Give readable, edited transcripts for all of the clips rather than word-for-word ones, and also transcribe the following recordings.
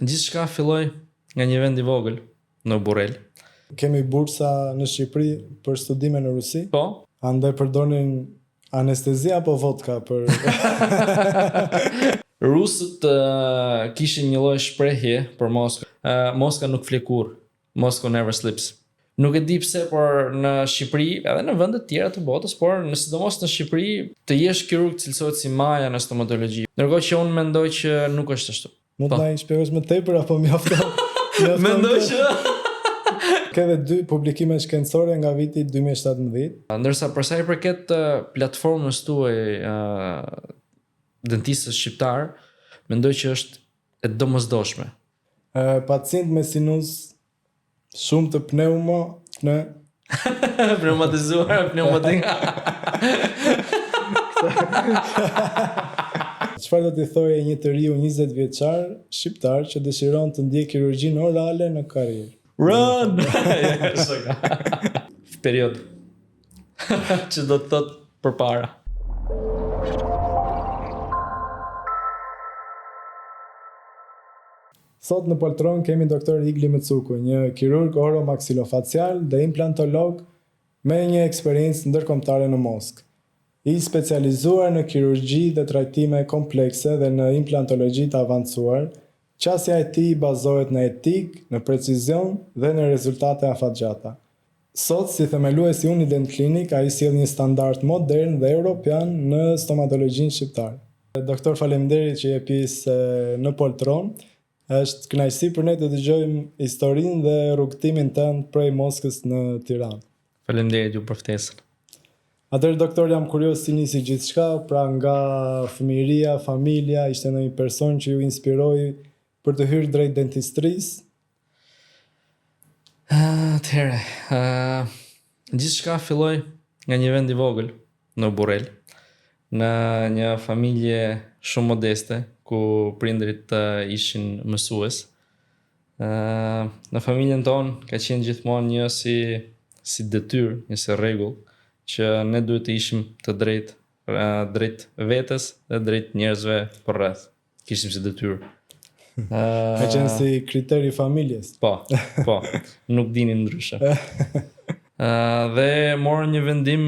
Gjithçka filloi nga një vend I vogël në Burrel. Kemi bursa në Shqipëri për studime në Rusi. Po. Andaj përdorin anestezi apo vodka për Rusët kishin një lloj shprehje për Moskë. Moska nuk flet kurrë. Moscow never sleeps. Nuk e di pse, por në Shqipëri, edhe në vende të tjera të botës, por në sidomos në Shqipëri, të jesh kirurg cilësohet si maja në stomatologji. Ndërkohë që unë mendoj që nuk është ashtu. Mund të na shpjegosh më tepër apo mjafton? Mendoj që Ke dhe 2 publikime shkencore nga viti 2017. ndërsa për sa I përket platformës tuaj dentistës shqiptar, mendoj që është e domosdoshme. Pacient me sinus shumë të Pneumatizuar, pneumatik. Çfarë do t'i thoje një të riu 20 vjeçar shqiptar që dëshiron të ndjejë kirurgjinë orale në karrierë? Run! Period. Që do të thot përpara. Sot në poltron kemi doktor Igli Mëcuku, një kirurg oromaksilofacial dhe implantolog me një eksperiencë ndërkombëtare në Moskë. I specializuar në kirurgji dhe trajtime komplekse dhe në implantologji të avancuar, qasja e tij bazohet në etik, në precizion dhe në rezultate afatgjata. Sot, si themelues I Unident Clinic, ai sjell një standard modern dhe europian në stomatologjinë shqiptare. Doktor, faleminderit që je pjesë në poltron. Është kënaqësi për ne të dëgjojmë historinë dhe rrugtimin tënd prej Moskës në Tiranë. Faleminderit ju për ftesën. Atëherë doktor, jam kurioz si nisi gjithçka, pra nga fëmijëria, familja, ishte ndonjë person që ju inspiroi për të hyrë drejt dentistrisë? Atëherë, gjithçka filloi nga një vend I vogël në Burrel, në një familje shumë modeste, ku prindrit ishin mësues. Në familjen tonë ka qenë gjithmonë një si detyrë, një si rregull, që ne duhet të ishim të drejt vetes dhe drejt njerëzve përreth. Kishim si detyrë. Ka qenë si kriteri I familjes. Po, nuk dinin ndryshe. Dhe morën një vendim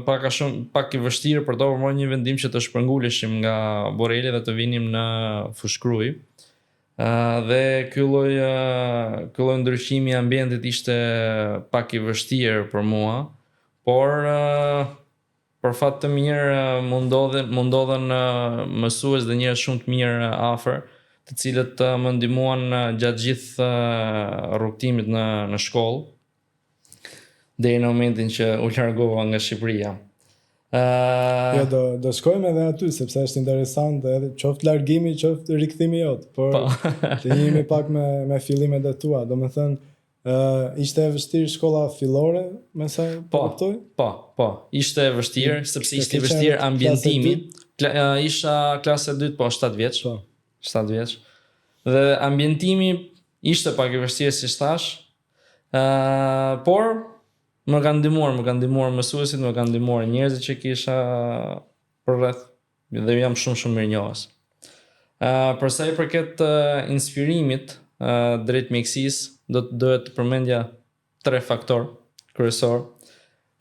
pak I vështirë për to, por morën një vendim që të shpërnguleshim nga Boreli dhe të vinim në Fushkruj. Dhe ky lloj ndryshimi I ambientit ishte pak I vështirë për mua, por për fat të mirë mundodhen mësues dhe njerëz shumë të mirë afër, të cilët më ndihmuan gjatë gjithë rrugtimit në shkollë, deri në momentin që u largova nga Shqipëria. Jo, do shkojmë edhe aty, sepse është interesant edhe qoftë largimi, qoftë rikthimi jot, por të jemi pak me fillimet e tua. Domethënë, ishte e vështirë shkolla fillore, me sa kuptoj? Po, ishte e vështirë, sepse ishte I vështirë ambientimi. Isha klasë e 2, 7 vjeç. 7 vjeç. Dhe ambientimi ishte pak I vështirë, si thash. Por më kanë ndihmuar mësuesit, më kanë ndihmuar njerëzit që kisha përreth dhe jam shumë mirënjohës. Për sa I përket inspirimit drejt mjekësisë, dohet të përmendja 3 faktor kryesor.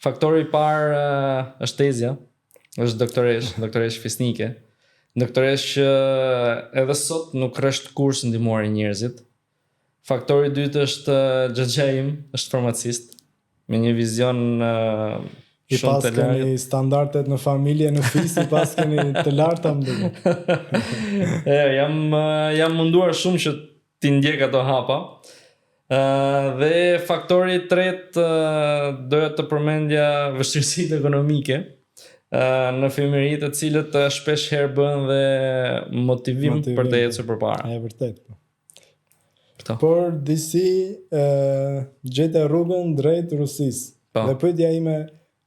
Faktori I parë është tezja, është doktoresh fisnike. Doktoresh që edhe sot nuk rresht kurrë ndihmuar njerëzit. Faktori I dytë është xhaxha im, është farmacist, me një vizion shumë të lartë. I keni standardet në familje, në fis, I pas keni të larta më jam munduar shumë që t'i ndjek ato hapa. Dhe faktori I tretë doja të përmendja vështirësitë ekonomike në fëmijëri, të cilët shpesh herë bën dhe motivim për të ecur përpara. E vërtet. Por disi gjete rrugën drejt Rusisë. Dhe pyetja ime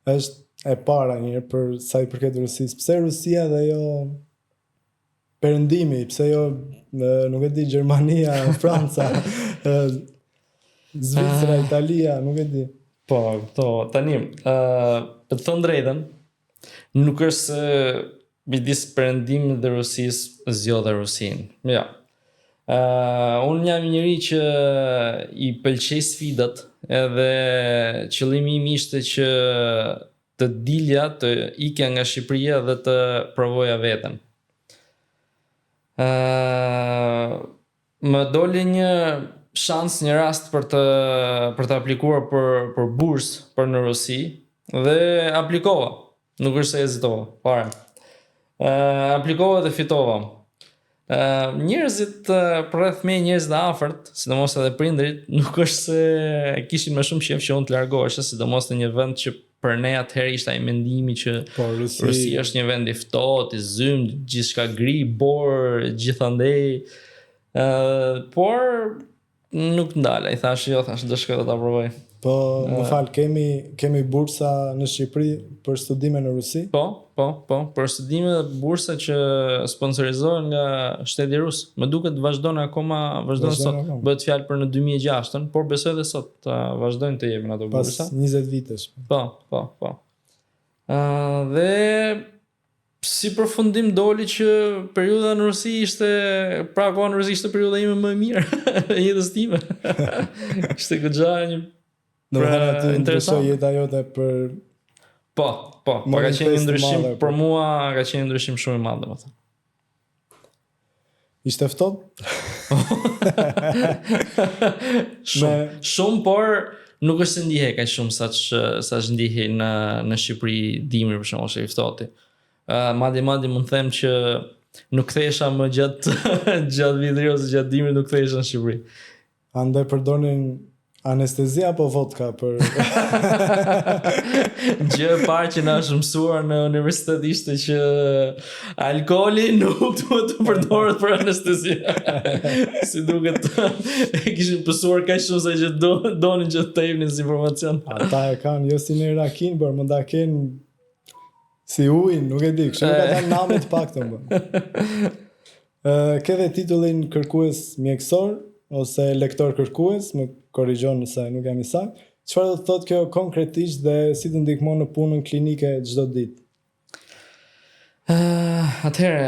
është e para njërë për sa I përket Rusisë. Pse Rusia dhe jo Perëndimi, pse jo nuk e di Gjermania, Franca, Zvicra, Italia, nuk e di. Po, tani, për të thënë drejtën, nuk është se midis Perëndimit dhe Rusisë zgjodhe Rusinë. Ja. Unë jam njëri që i pëlqej sfidat, edhe qëllimi im ishte që të dilja, të ikja nga Shqipëria dhe të provoja veten. Më doli një shans, një rast për të aplikuar për bursë për në Rusi dhe aplikova. Nuk është se hezitova, fare. Aplikova dhe fitova. Njerëzit përreth me, njerëzit e afërt, sidomos edhe prindrit, nuk është se kishin më shumë qejf që unë të largohesha, sidomos në një vend që për ne atëherë ishte ai mendimi që Rusia është një vend i ftohtë, i zymt, gjithçka gri, bor, gjithandej. Por nuk ndala, i thash jo, do shkoj ta provoj. Po, më fal, kemi bursa në Shqipëri për studime në Rusi? Po, për studime dhe bursa që sponsorizohen nga shteti rus. Më duket vazhdon sot. Bëhet fjalë për në 2006-ën, por besoj edhe sot vazhdojnë të jepin ato bursa. Pas 20 vitesh. Po. Dhe si përfundim doli që periudha në Rusi koha në Rusi ishte periudha ime më e mirë e jetës time. Ishte goxha një aty ndryshoi jeta jote për... Po, ka qenë një ndryshim, për mua ka qenë një ndryshim shumë i madh, domethënë. Ishte ftohtë? Shumë, por nuk është se ndihej kaq shumë sa ndihej në Shqipëri dimri për shembull, se i ftohti. Madje mund të them që nuk kthehesha më gjatë vitrit ose gjatë dimrit, nuk kthehesha në Shqipëri. Andaj përdonin anestezia apo vodka për... Gjë e parë që na është mësuar në universitet ishte që alkooli nuk duhet të përdoret për anestezi. Si duket e kishin pësuar kaq shumë sa që donin që të jepnin si informacion. Ata e kanë jo si në rakin, por mund ta kenë si ujin, nuk e di, kështu ka dhënë namë të paktën. Ke dhe titullin kërkues mjekësor ose lektor kërkues, më korrigjon nëse nuk jam i saktë. Çfarë do të thotë kjo konkretisht dhe si të ndihmon në punën klinike çdo ditë? Atëherë,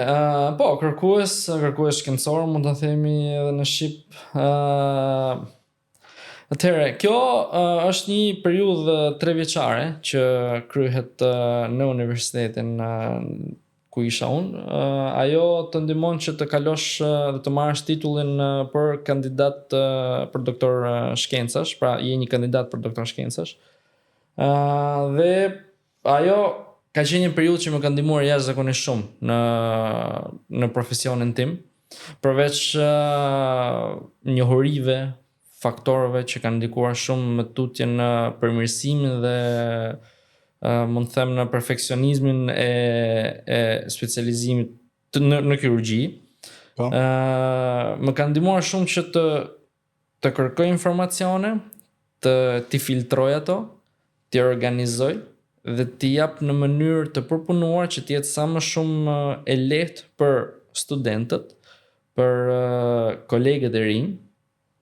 po, kërkues shkencor mund ta themi edhe në shqip. Atëherë, kjo është një periudhë 3 vjeçare që kryhet në universitetin ku isha unë. Ajo të ndihmon që të kalosh dhe të marrësh titullin për kandidat për doktor shkencash, pra je një kandidat për doktor shkencash. Dhe ajo ka qenë një periudhë që më ka ndihmuar jashtëzakonisht shumë në profesionin tim, përveç njohurive, faktorëve që kanë ndikuar shumë më tutje në përmirësimin dhe mund të them në perfeksionizmin e specializimit në kirurgji. Më ka ndihmuar shumë që të kërkoj informacione, t'i filtroj ato, t'i organizoj dhe t'i jap në mënyrë të përpunuar që t'jetë sa më shumë e lehtë për studentët, për kolegët e rinj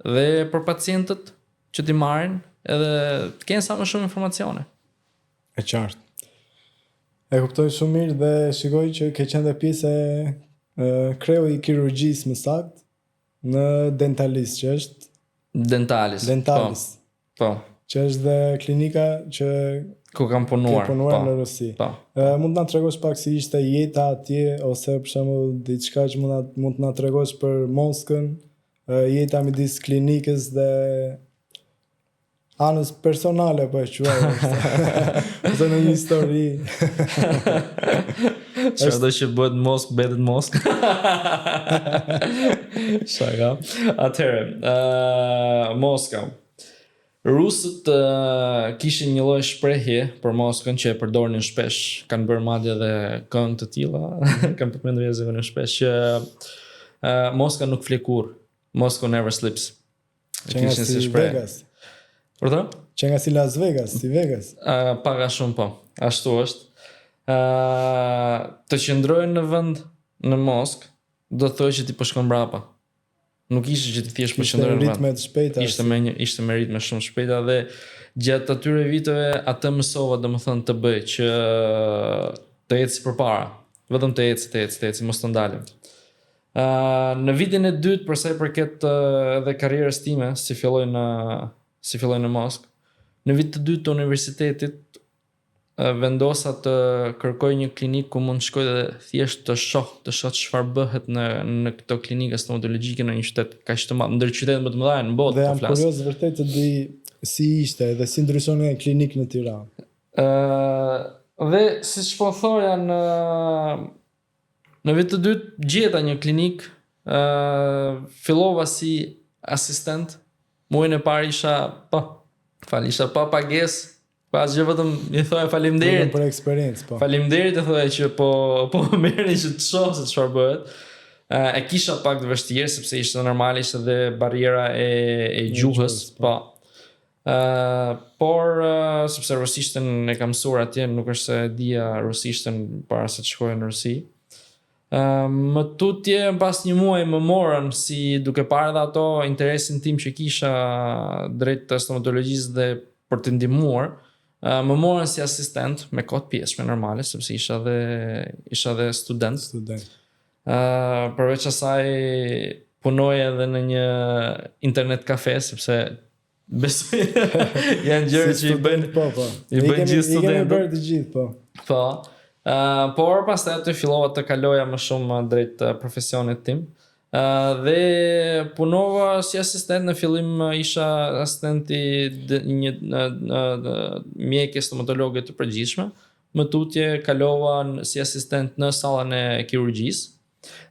dhe për pacientët që t'i marrin edhe të kenë sa më shumë informacione. E qartë. E kuptoj shumë mirë dhe shikoj që ke qenë dhe pjesë e kreu i kirurgjisë më saktë në Dentalis, që është Dentalis. Po. Që është dhe klinika që ku kam punuar në Rusi. Mund të na tregosh pak si ishte jeta atje ose për shembull diçka që mund të na tregosh për Moskën, jeta midis klinikës dhe anës personale, po e quaj. Ose në një histori. Çfarë do që bëhet Moskë, betet Moskë. Shaka. Atëherë, Moska. Rusët kishin një lloj shprehje për Moskën që e përdornin shpesh, kanë bërë madje edhe këngë të tilla, kanë përmendur jashtëzakonisht shpesh që Moska nuk flet kurrë. Moscow never sleeps. Që nga si Vegas. Përdo? Që nga si Las Vegas, si Vegas. Paga shumë po, ashtu është. Të qëndrojnë në vend në Moskë, do të thojë që ti po shkon mbrapa. Nuk ishte që ti thjesht po qëndrojnë në vend. Ritme të shpejta. Ishte me ritme shumë shpejta dhe gjatë atyre viteve atë mësova domethënë të bëj që të eci përpara. Vetëm të eci, mos të ndalem. Në vitin e dytë, për sa i përket edhe karrierës time, si filloj në Moskë, në vit të dytë të universitetit vendosa të kërkoj një klinik ku mund të shkoj dhe thjesht të shoh çfarë bëhet në këto klinika stomatologjike në një qytet kaq të madh, ndër qytetet më të mëdha në botë. Dhe jam kurioz vërtet të di si ishte dhe si ndryshon nga një klinik në Tiranë. Dhe siç po thoja në vit të dytë gjeta një klinik, fillova si asistent. Muajin e parë isha pa pagesë. Pas gjë vetëm i thoya faleminderit për eksperiencë, po. Faleminderit e thoya që po merrni që të shoh se çfarë bëhet. E kisha pak të vështirë sepse ishte normalisht edhe barriera e gjuhës, po. Por sepse rusishtën e kam mësuar atje, nuk është se dija rusishtën para se të shkoja në Rusi. Më tutje pas një muaj më morën si duke parë dhe ato interesin tim që kisha drejt stomatologjisë dhe për të ndihmuar. Më morën si asistent me kohë të pjesshme normale sepse isha dhe student. Përveç asaj punoj edhe në një internet kafe sepse besoj janë gjëra që i bëjnë gjithë studentët. I kemi bërë të gjithë, po. Po. Por pastaj aty fillova të kaloja më shumë drejt profesionit tim. Dhe punova si asistent. Në fillim isha asistenti një mjekë stomatologe të përgjithshme. Më tutje kalova si asistent në sallën e kirurgjisë.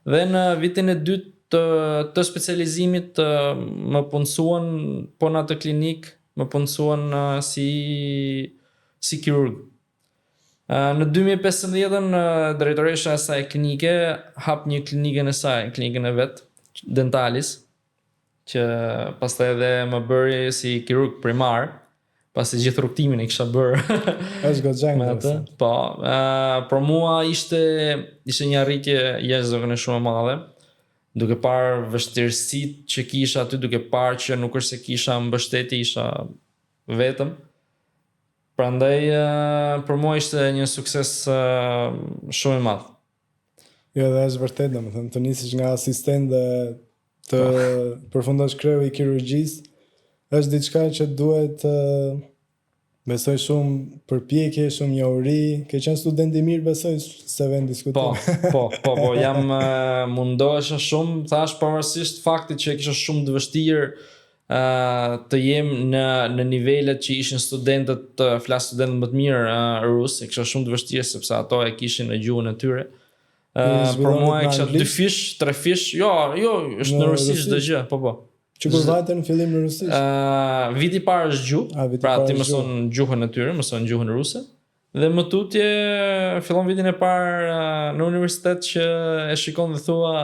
Dhe në vitin e dytë të specializimit më punësuan në atë klinik, më punësuan si kirurg. Në 2015 drejtoresha e saj klinike hap një klinikën e saj, klinikën e vet, Dentalis, që pastaj edhe më bëri si kirurg primar, pasi gjithë rrugtimin e kisha bërë. Është goxha me atë. Po, për mua ishte një arritje jashtëzakonisht shumë e madhe, duke parë vështirësitë që kisha aty, duke parë që nuk është se kisha mbështetje, isha vetëm. Prandaj për mua ishte një sukses shumë i madh. Jo, dhe është vërtet, domethënë të nisësh nga asistent dhe të përfundosh kreu i kirurgjisë, është diçka që duhet besoj shumë përpjekje, shumë njohuri. Ke qenë student i mirë, besoj se vend diskutim. Po, jam mundohesha shumë, thash pavarësisht faktit që kisha shumë të vështirë të jem në nivelet që ishin studentët, studentët më të mirë rusë, kisha shumë të vështirë sepse ato e kishin në gjuhën e tyre. Për mua e kisha 2 fish, 3 fish, jo, është në rusisht çdo gjë, po. Që kur vajte në fillim në rusisht? Viti i parë është gjuhë, pra ti mëson gjuhën e tyre, mëson gjuhën ruse. Dhe më tutje fillon vitin e parë në universitet që e shikon dhe thua,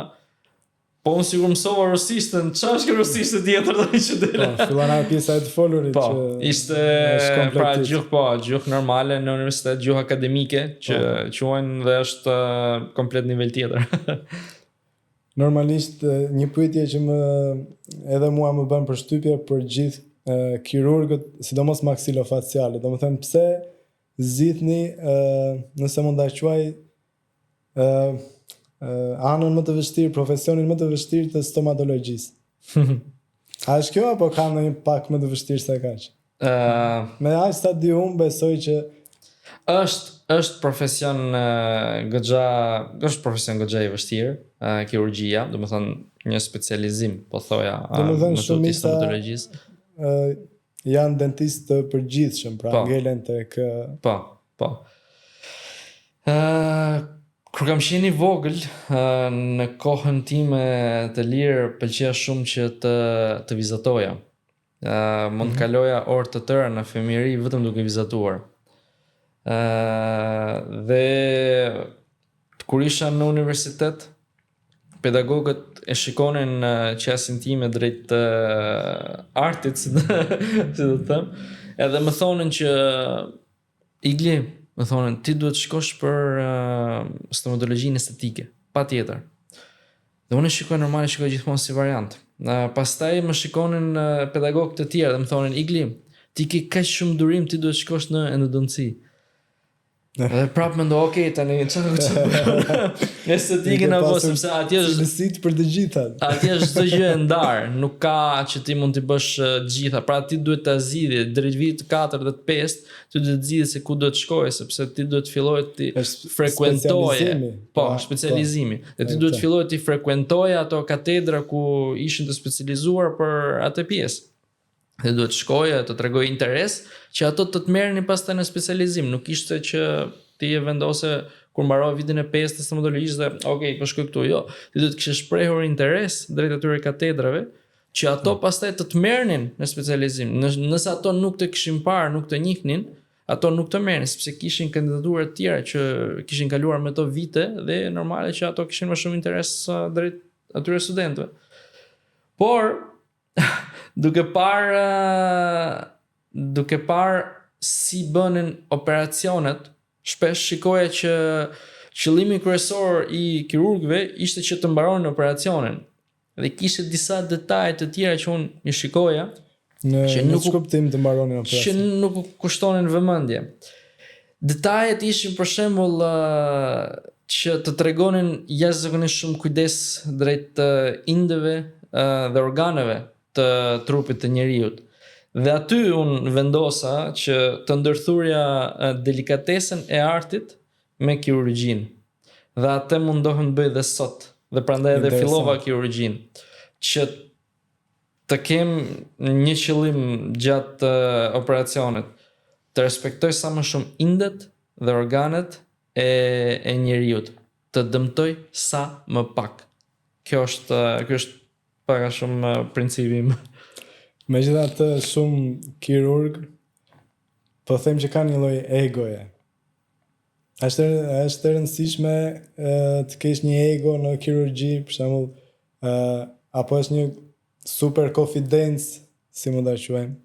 po unë sigur mësova rusishtën, qa është kjo rusishtë tjetër dhe që dele? Po, fillon ajo pjesa e të folurit po, që ishte pra gjuhë normale në universitet, gjuhë akademike, që quajnë dhe është komplet nivel tjetër. Normalisht, një pyetje që edhe mua më bën përshtypje për gjithë kirurgët, sidomos maksilofaciale. Domethënë pse zgjidhni, nëse mund ta quaj, anën më të vështirë, profesionin më të vështirë të stomatologjisë. A është kjo apo ka ndonjë pak më të vështirë se kaq? Me aq sa di unë besoj që është profesion goxha i vështirë, kirurgjia, domethënë një specializim, po thoja, në stomatologjisë. Janë dentistë të përgjithshëm, pra ngelen tek Po. Kur kam qenë i vogël, në kohën time të lirë pëlqeja shumë që të vizatoja. Mund të kaloja orë të tëra në fëmijëri vetëm duke vizatuar. Dhe kur isha në universitet, pedagogët e shikonin qasjen time drejt artit, si do të them, edhe më thonin që Igli, më thonin, ti duhet shkosh për stomatologjinë estetike, patjetër. Dhe unë shikoj gjithmonë si variant. Pastaj më shikonin pedagogë të tjerë dhe më thonin, Igli, ti ke kaq shumë durim, ti duhet shkosh në endodonci. Dhe prapë mendo, okay, tani çfarë estetikën apo sepse atje është cilësit për të gjitha. atje është çdo gjë e ndarë, nuk ka që ti mund t'i bësh gjitha. Pra ti duhet ta zgjidhje drejt vitit 4 dhe 5, ti duhet të zgjidhje se ku do të shkoje, sepse ti duhet të filloje ti frekuentoje. Po, specializimi. Dhe ti duhet të filloje ti frekuentoje ato katedra ku ishin të specializuar për atë pjesë. Dhe duhet shkoje, të tregoj interes, që ato të merrni pastaj në specializim. Nuk ishte që ti e vendose kur mbaroi vitin e 5 të stomatologjisë dhe okay, po shkoj këtu. Jo, ti duhet të kishe shprehur interes drejt atyre katedrave, që ato pastaj të merrnin në specializim. Nëse ato nuk të kishin parë, nuk të njihnin, ato nuk të merrnin sepse kishin kandidatura të tjera që kishin kaluar me to vite dhe normale që ato kishin më shumë interes drejt atyre studentëve. Por duke parë si bënin operacionet, shpesh shikoja që qëllimi kryesor i kirurgëve ishte që të mbaronin operacionin. Dhe kishte disa detaje të tjera që unë i shikoja në kuptim të mbaronin operacionin. Që nuk kushtonin vëmendje. Detajet ishin për shembull që të tregonin jashtëzakonisht shumë kujdes drejt indeve dhe organeve të trupit të njerëzit. Dhe aty unë vendosa që të ndërthurja delikatesën e artit me kirurgjinë. Dhe atë mundohem të bëj dhe sot. Dhe prandaj edhe fillova kirurgjinë. Që të kem një qëllim gjatë operacionit. Të respektoj sa më shumë indet dhe organet e njerëzit. Të dëmtoj sa më pak. Kjo është pak a shumë principi im. Megjithatë shumë kirurg po them që kanë një lloj egoje. Është e rëndësishme të kesh një ego në kirurgji, për shembull, apo është një super confidence, si mund ta quajmë.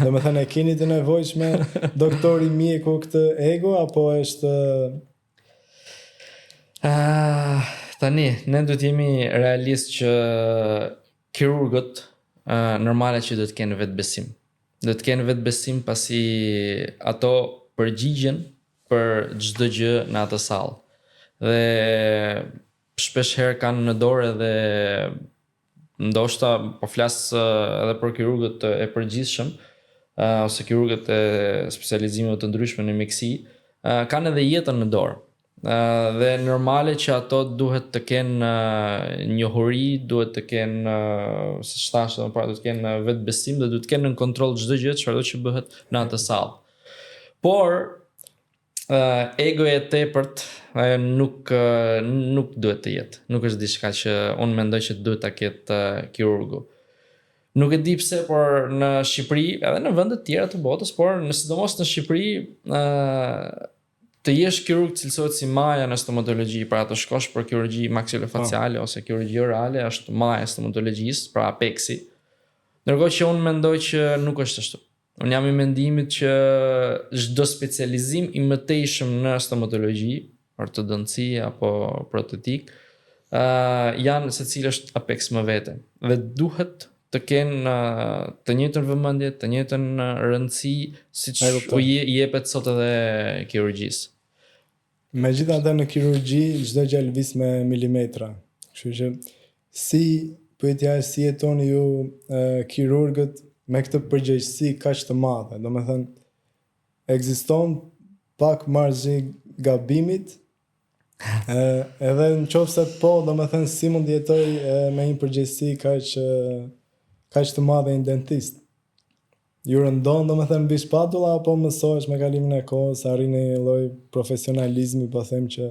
Domethënë e keni të nevojshme doktori mjeku këtë ego apo është tani ne duhet jemi realist që kirurgët normale që do të kenë vetbesim. Do të kenë vetbesim pasi ato përgjigjen për çdo gjë në atë sallë. Dhe shpesh herë kanë në dorë edhe ndoshta po flas edhe për kirurgët e përgjithshëm ose kirurgët e specializimeve të ndryshme në mjekësi, kanë edhe jetën në dorë. Dhe normale që ato duhet të kenë njohuri, duhet të kenë siç thash, duhet të kenë vetbesim dhe duhet të kenë në kontroll çdo gjë çfarëdo që bëhet në atë sallë. Por egoja e tepërt nuk duhet të jetë. Nuk është diçka që unë mendoj që duhet ta ketë kirurgu. Nuk e di pse, por në Shqipëri, edhe në vende të tjera të botës, por sidomos në Shqipëri, të jesh kirurg cilësohet si maja në stomatologji, pra të shkosh për kirurgji maksilofaciale ose kirurgji orale, është maja e stomatologjisë, pra apexi. Ndërkohë që unë mendoj që nuk është ashtu. Unë jam i mendimit që çdo specializim i mëtejshëm në stomatologji, ortodonci apo protetik, janë secili është apex më vete. Dhe duhet të kenë të njëjtën vëmendje, të njëjtën rëndësi siç u jepet sot edhe kirurgjisë. Megjithatë në kirurgji çdo gjë lëviz me milimetra. Kështu që pyetja si jetoni ju kirurgët me këtë përgjegjësi kaq të madhe. Domethënë ekziston pak margji gabimit. Edhe nëse po, domethënë si mund të jetoj me një përgjegjësi kaq të madhe një dentist. Ju rëndon domethënë mbi shpatulla apo mësohesh me kalimin e kohës, arrini një lloj profesionalizmi, po them që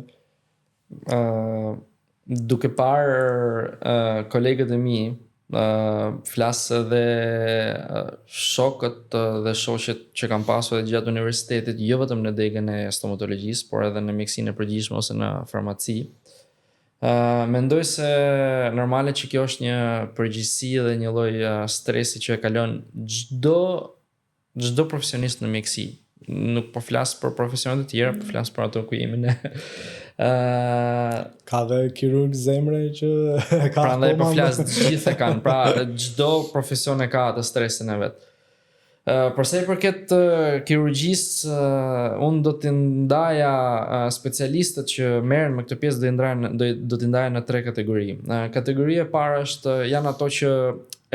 duke parë kolegët e mi, flas edhe shokët dhe shoqet që kam pasur edhe gjatë universitetit, jo vetëm në degën e stomatologjisë, por edhe në mjekësinë e përgjithshme ose në farmaci. Mendoj se normale që kjo është një përgjegjësi dhe një lloj stresi që e kalon çdo profesionist në mjekësi. Nuk po flas për profesionet e tjera, po flas për ato ku jemi ne. Ka dhe kirurg zemre që ka. Prandaj po flas, të gjithë e kanë. Pra çdo profesion e ka atë stresin e vet. Për sa i përket kirurgjisë, unë do t'i ndaja specialistët që merren me këtë pjesë do t'i ndaja në 3 kategori. Kategoria e parë janë ato që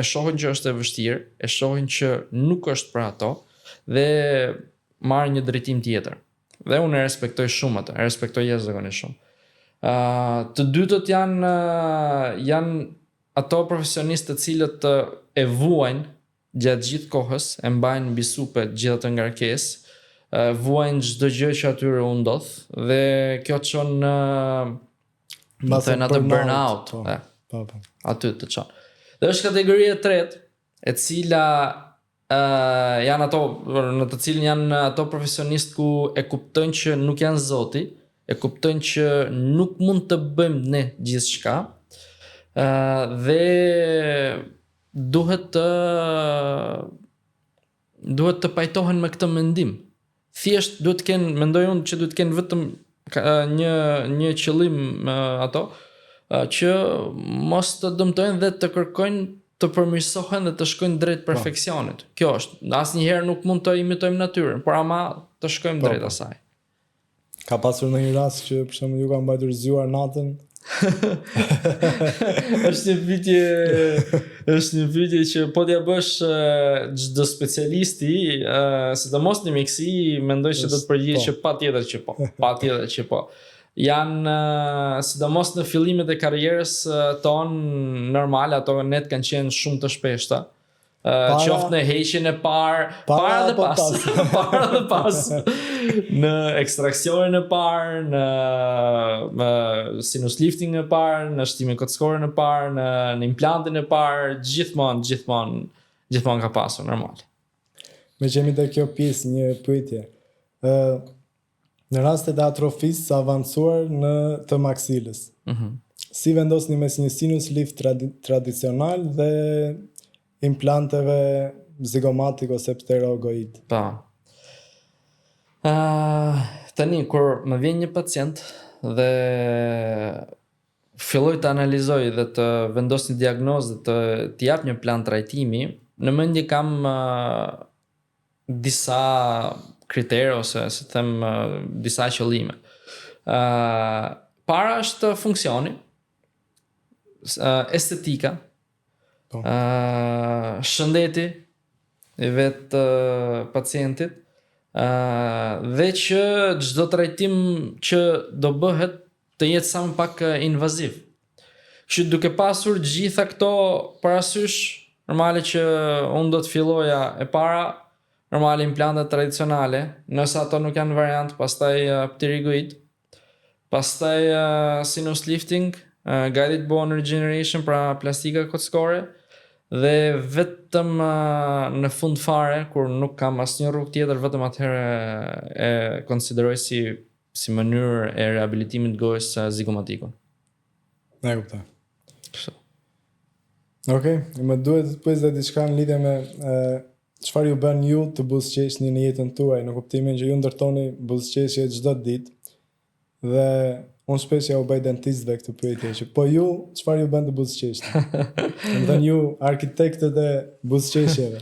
e shohin që është e vështirë, e shohin që nuk është për ato dhe marrin një drejtim tjetër. Dhe unë e respektoj shumë atë, e respektoj jashtëzakonisht shumë. Të dytët janë ato profesionistë të cilët e vuajnë gjatë gjithë kohës, e mbajnë mbi supe gjithë atë ngarkesë, vuajnë çdo gjë që atyre u ndodh dhe kjo çon atë burnout. Po. Aty të çon. Dhe është kategoria e tretë, e cila janë ato në të cilin janë ato profesionistë ku e kuptojnë që nuk janë zoti, e kuptojnë që nuk mund të bëjmë ne gjithçka, dhe duhet të pajtohen me këtë mendim. Thjesht mendoj unë që duhet të kenë vetëm një qëllim ato që mos të dëmtojnë dhe të kërkojnë të përmirësohen dhe të shkojnë drejt perfeksionit. Kjo është. Asnjëherë nuk mund të imitojmë natyrën, por ama të shkojmë drejt asaj. Ka pasur ndonjë rast që për shembull ju ka mbajtur zgjuar natën? është një pyetje që po t'ja bësh çdo specialisti, sidomos në mjekësi, mendoj që do të përgjigjesh që patjetër që po. Janë sidomos në fillimet e karrierës tonë normale, ato net kanë qenë shumë të shpeshta. Qoftë në heqjen e para dhe pas, në ekstraksionin e parë, në sinus lifting e parë, në shtimin kocësore e parë, në implantin e parë, gjithmonë ka pasur normal. Me që jemi te kjo pjesë, një pyetje. Në rastet e atrofisë së avancuar në të maksilës, si vendosni mes një sinus lift tradicional dhe implanteve zigomatik ose pterogoid? Tani, kur më vjen një pacient dhe filloj të analizoj dhe të vendos një diagnozë dhe të jap një plan trajtimi, në mendje kam disa kritere ose si them disa qëllime. Para është funksioni, estetika, shëndeti i vetë pacientit, dhe që çdo trajtim që do bëhet të jetë sa më pak invaziv. Që duke pasur gjitha këto parasysh, normale që unë do të filloja e para, normale implantat tradicionale, nëse ato nuk janë variant, pastaj pterygoid, pastaj sinus lifting, guided bone regeneration, pra plastika kocësore, dhe vetëm në fund fare, kur nuk kam asnjë rrugë tjetër, vetëm atëherë e konsideroj si mënyrë e rehabilitimit gojës zigomatikun. E kuptoj. Okej, më duhet të pyes diçka në lidhje me çfarë ju bën ju të buzëqeshni në jetën tuaj, në kuptimin që ju ndërtoni buzëqeshje çdo ditë, dhe unë shpesh ja u bëj dentistëve këtë pyetje, që po ju, çfarë ju bën të buzëqeshni? Domethënë ju, arkitektët e buzëqeshjeve.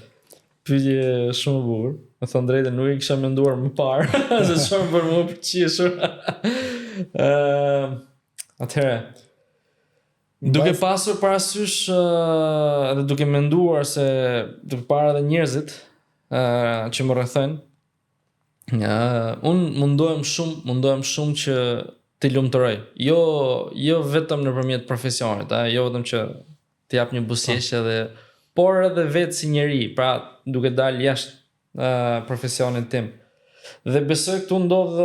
Pyetje shumë e bukur. Me thënë drejtën, nuk e kisha menduar më parë, se çfarë bën më përqeshur. Atëherë, duke pasur parasysh dhe duke menduar se duke parë edhe njerëzit që më rrethojnë, unë mundohem shumë që të lumturoj. Jo vetëm nëpërmjet profesionit, jo vetëm që të jap një buzëqeshje por edhe vetë si njeri, pra duke dalë jashtë profesionit tim. Dhe besoj këtu ndodh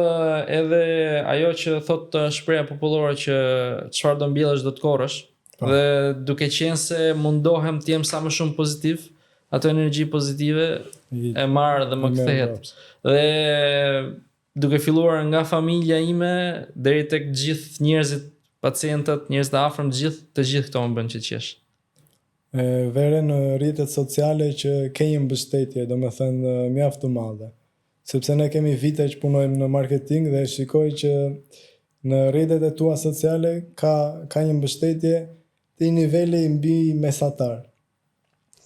edhe ajo që thot shpreha popullore që çfarë do mbjellësh do të korrësh, dhe duke qenë se mundohem të jem sa më shumë pozitiv, ato energji pozitive e marr dhe më kthehet. Dhe duke filluar nga familja ime deri tek gjithë njerëzit, pacientët, njerëzit e afërm, të gjithë këto më bën që të qesh. Vere në rrjetet sociale që ke një mbështetje, domethënë mjaft të madhe. Sepse ne kemi vite që punojmë në marketing dhe shikoj që në rrjetet e tua sociale ka një mbështetje të një niveli mbi mesatar.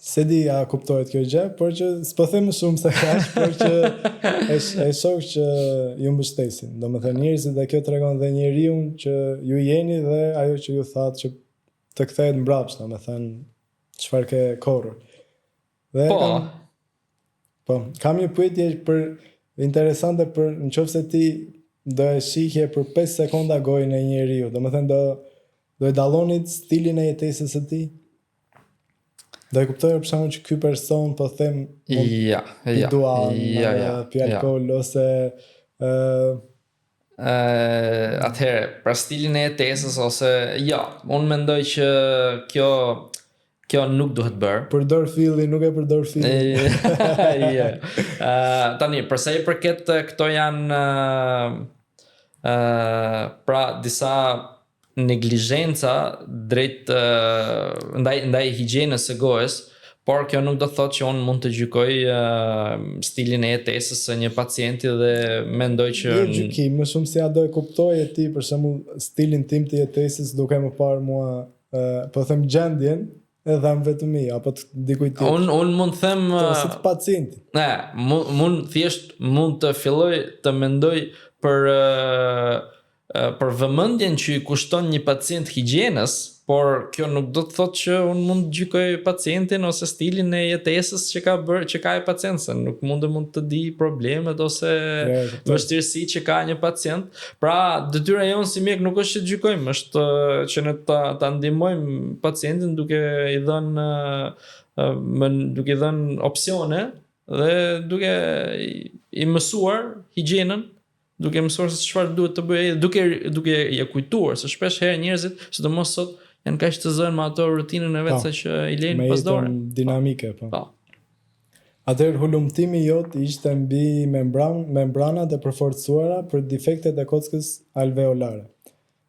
se di a kuptohet kjo gjë, por që s'po them më shumë se kaq, por që e shoh që ju mbështesin. Domethënë njerëzit dhe kjo tregon dhe njeriu që ju jeni dhe ajo që ju thatë që të kthehet mbrapsht, domethënë çfarë ke korrur. Dhe kam një pyetje për interesante për nëse ti do e shihje për 5 sekonda gojën e njeriu, domethënë do e dallonit stilin e jetesës së tij. Do e kuptoj për shembull që ky person po them pi alkool ose atëherë për stilin e jetesës ose unë mendoj që kjo nuk duhet bërë. Përdor filli, nuk e përdor filli. Tani, përsa i përket këto janë pra disa neglizhenca drejt ndaj higjienës së gojës, por kjo nuk do të thotë që unë mund të gjykoj stilin e jetesës së një pacienti dhe mendoj që gjykim, më shumë se do e kuptoje ti për shembull stilin tim të jetesës duke më parë mua po them gjendjen e dham vetëm i apo të dikujt tjetër. Unë mund të them ose të pacientit. Mund të filloj të mendoj për vëmendjen që i kushton një pacient higjienës, por kjo nuk do të thotë që unë mund të gjykoj pacientin ose stilin e jetesës që ka e pacienti, se nuk mund të di problemet ose vështirësi që ka një pacient. Pra, detyra jonë si mjek nuk është që të gjykojmë, është që ne ta ndihmojmë pacientin duke i dhënë opsione dhe duke i mësuar higjienën, duke mësuar se çfarë duhet të bëjë, duke ja kujtuar se shpesh herë njerëzit, sidomos sot, janë kaq të zënë me ato rutinën e vet sa që i lejnë pas dore. Dinamike, po. Atëherë hulumtimi jot ishte mbi membranat e përforcuara për defektet e kockës alveolare.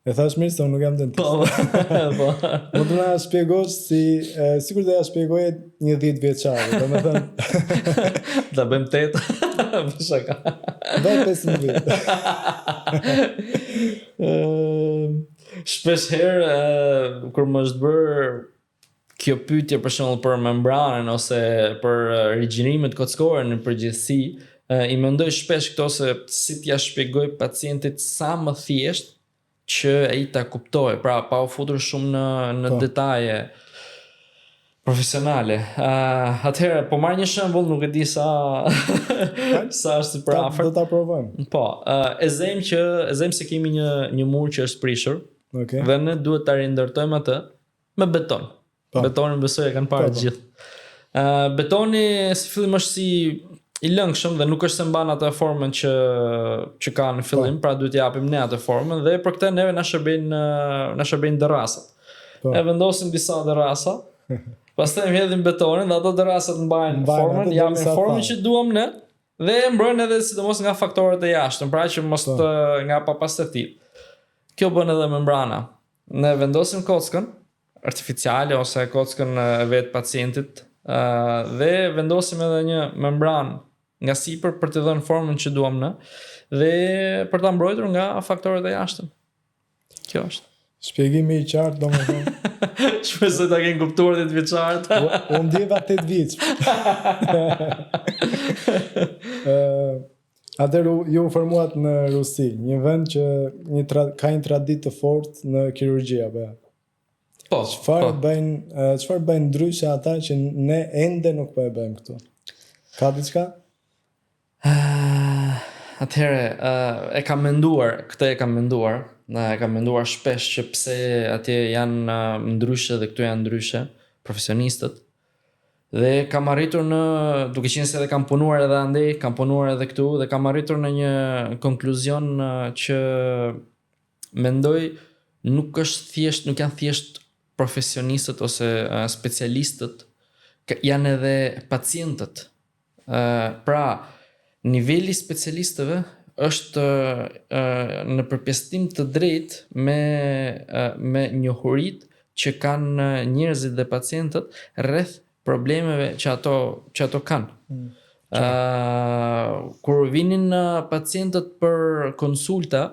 E thash mirë se unë nuk jam dentist. Po. Mund të na shpjegosh sikur do ja shpjegoje një 10 vjeçar, domethënë. Ta bëjmë 8. Po shaka. Bëj 15. Shpesh herë kur më është bërë kjo pyetje për shembull për membranën ose për rigjinimet kockore në përgjithësi, i mendoj shpesh këto se si t'ja shpjegoj pacientit sa më thjesht që ai ta kuptoj, pra pa u futur shumë në detaje profesionale. Atëherë, po marr një shembull, nuk e di sa është për afër. Do ta provojmë. Po, e zem se kemi një mur që është prishur. Okay. Dhe ne duhet ta rindërtojmë atë me beton. Betonin besoj e kanë parë të gjithë. Betoni si fillim është si i lëngshëm dhe nuk është se mban atë formën që ka në fillim, pra duhet japim ne atë formën dhe për këtë neve na shërbejnë derrasat. E vendosim disa derrasa, pastaj hedhim betonin dhe ato derrasat mbajnë formën, japin formën që duam ne dhe mbrojnë edhe sidomos nga faktorët e jashtëm, pra që mos nga papastërtitë. Kjo bën edhe membrana. Ne vendosim kockën artificiale ose kockën e vet pacientit dhe vendosim edhe një membranë nga sipër për të dhënë formën që duam ne dhe për ta mbrojtur nga faktorët e jashtëm. Kjo është. Shpjegimi i qartë, domethënë. Shpresoj ta keni kuptuar 10 vjeçarët. Unë ndjeva 8 vjeç. Atëherë ju formuat në Rusi, një vend që ka një traditë të fortë në kirurgji apo? Po. Çfarë bëjnë ndryshe ata që ne ende nuk po e bëjmë këtu? Ka diçka? Atëherë, e kam menduar shpesh që pse atje janë ndryshe dhe këtu janë ndryshe profesionistët. Dhe kam arritur duke qenë se edhe kam punuar edhe andej, kam punuar edhe këtu dhe kam arritur në një konkluzion që mendoj nuk janë thjesht profesionistët ose specialistët, janë edhe pacientët. Pra, niveli specialistëve është në përpjestim të drejtë me njohuritë që kanë njerëzit dhe pacientët rreth problemeve që ato kanë. Kur vinin pacientët për konsulta,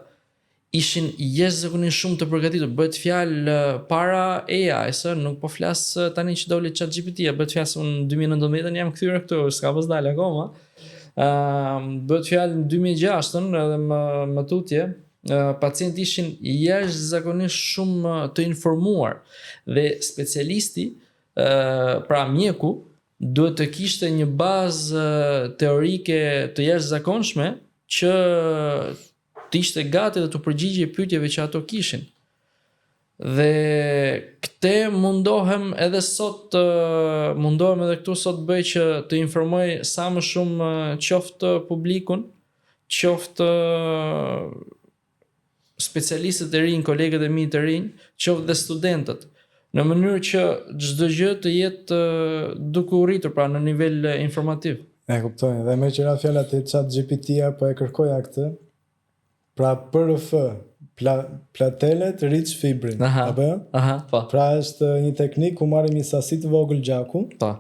ishin jashtëzakonisht shumë të përgatitur. Bëhet fjalë para AI-s, nuk po flas tani që doli ChatGPT-ja, bëhet fjalë unë në 2019 jam kthyer këtu, s'ka pas dalë akoma. Bëhet fjalë në 2006 edhe më tutje, pacientë ishin jashtëzakonisht shumë të informuar dhe specialisti, pra mjeku, duhet të kishte një bazë teorike të jashtëzakonshme që të ishte gati dhe të përgjigje pyetjeve që ato kishin. Dhe këte mundohem edhe këtu sot bëj që të informoj sa më shumë qoftë publikun, qoftë specialistët e rinj, kolegët e mi të rinj, qoftë dhe studentët, në mënyrë që çdo gjë të jetë duke u rritur pra në nivel informativ. E kuptoj, dhe me që ra fjallat e ChatGPT-ja po e kërkoja këtë, pra PRF, platelet rich fibrin, apo jo? Po. Pra është një teknik ku marrim një sasi të vogël gjaku, Po.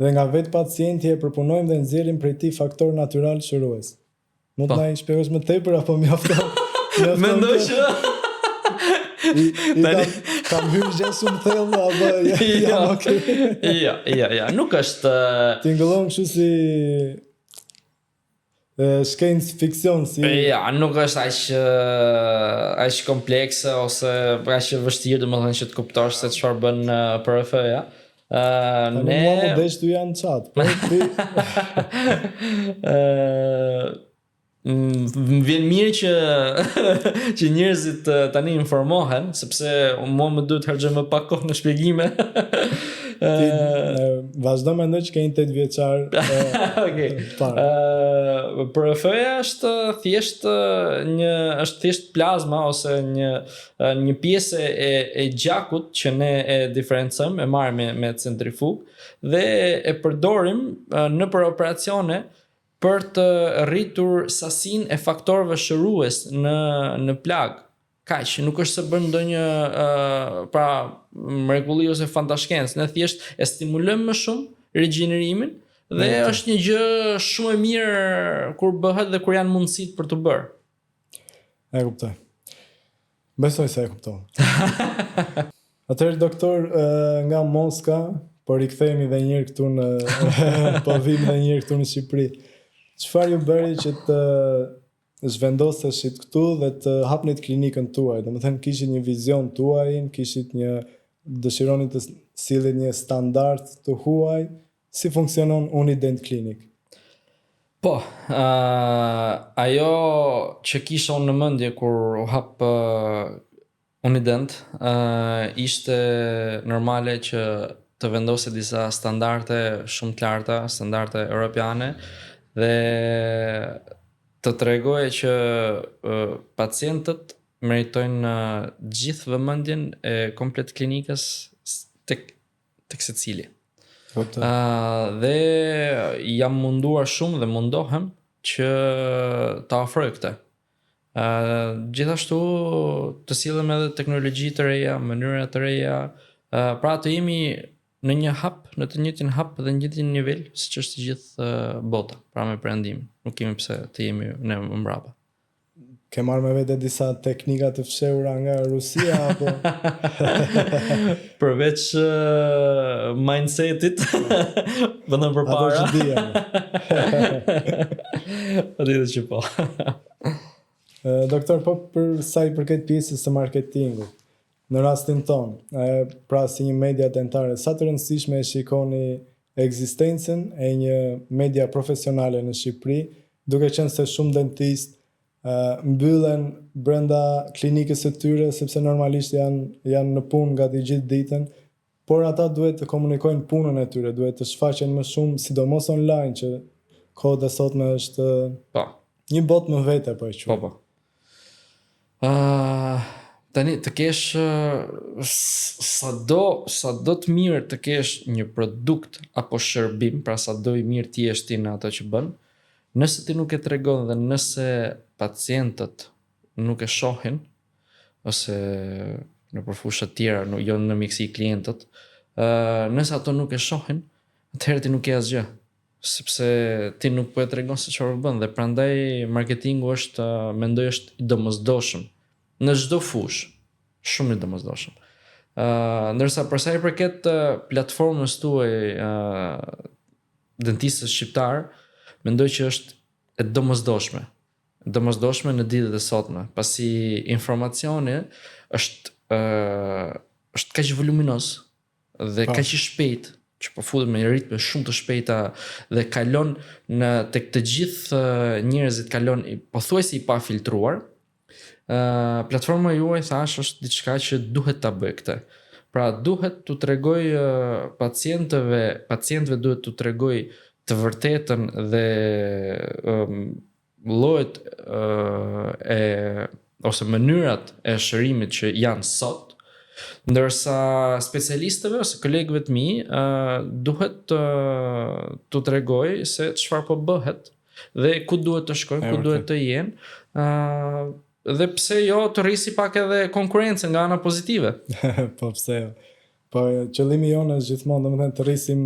dhe nga vetë pacienti e përpunojmë dhe nxjerrim prej tij faktor natyral shërues. Mund të na i shpjegosh më tepër apo mjafton? Mendoj që kam hyrë gjë shumë thellë apo jam okay. Ja, nuk është Tingëllon kështu si shkencë fiksion si. Ja, nuk është aq komplekse ose aq e vështirë, domethënë që të kuptosh se çfarë bën PRF-ja. Ne mua më tu janë çat. Më vjen mirë që njerëzit tani informohen, sepse mua më duhet harxoj më pak kohë në shpjegime. Vazhdo mendoj që ke një 8 vjeçar. Okej. PRF-ja është thjesht plazma ose një pjesë e gjakut që ne e diferencojmë, e marrim me centrifug dhe e përdorim nëpër operacione për të rritur sasinë e faktorëve shërues në plag. Kaq, nuk është se bën ndonjë pra mrekulli ose fantashkencë, ne thjesht e stimulojmë më shumë rigjenerimin dhe është një gjë shumë e mirë kur bëhet dhe kur janë mundësitë për të bërë. E kuptoj. Besoj se e kuptova. Atëherë doktor, nga Moska, po rikthehemi edhe një herë këtu po vim edhe një herë këtu në Shqipëri. Çfarë ju bëri që të zhvendoseshit këtu dhe të hapnit klinikën tuaj? Domethënë kishit një vizion tuaj, kishit dëshironi të sillit një standard të huaj, si funksionon Unident Clinic? Po, ajo që kisha unë në mendje kur u hap Unident, ishte normale që të vendose disa standarde shumë të larta, standarde europiane, dhe të tregoj që pacientët meritojnë gjithë vëmendjen e komplet klinikës tek secili. Dhe jam munduar shumë dhe mundohem që ta ofroj këtë. Gjithashtu të sillem edhe teknologji të reja, mënyra të reja, pra të jemi në një hap, në të njëjtin hap dhe në njëjtin nivel siç është gjithë bota, pra me perëndim. Nuk kemi pse të jemi ne më mbrapa. Ke marrë me vete disa teknika të fshehura nga Rusia apo përveç mindsetit vëndëm përpara. Ato që dija. Rritë që po. Doktor, po për sa i përket pjesës së marketingut, në rastin ton, pra si një media dentare, sa të rëndësishme e shikoni ekzistencën e një media profesionale në Shqipëri, duke qenë se shumë dentistë mbyllen brenda klinikës së tyre, sepse normalisht janë në punë gati gjithë ditën, por ata duhet të komunikojnë punën e tyre, duhet të shfaqen më shumë, sidomos online, që kohët e sotme është një botë më vete, po e quaj. Po. Tani të kesh sado të mirë të kesh një produkt apo shërbim, pra sado i mirë ti është ti në ato që bën, nëse ti nuk e tregon dhe nëse pacientët nuk e shohin, ose në përfusha tjera, jo në miksi klientët, nëse ato nuk e shohin, atëherë ti nuk e asgjë. sepse ti nuk po e tregon se çfarë bën dhe prandaj marketingu është mendoj është i domosdoshëm në çdo fushë, shumë i domosdoshëm. Ndërsa për sa i përket platformës tuaj dentistës shqiptar, mendoj që është e domosdoshme. Domosdoshme në ditët e sotme, pasi informacioni është kaq voluminoz dhe kaq i shpejt që po futet me ritme shumë të shpejta dhe kalon tek të gjithë njerëzit kalon pothuajse i pafiltruar. Platforma juaj thash është diçka që duhet ta bëj këtë. Pra duhet t'u tregoj pacientëve duhet t'u tregoj të vërtetën dhe llojet ose mënyrat e shërimit që janë sot. Ndërsa specialistëve ose kolegëve të mi duhet t'u tregoj se çfarë po bëhet dhe ku duhet të shkojnë, ku duhet të jenë. Dhe pse jo të rrisi pak edhe konkurrencën nga ana pozitive. Po pse jo. Po qëllimi jonë është gjithmonë domethënë të rrisim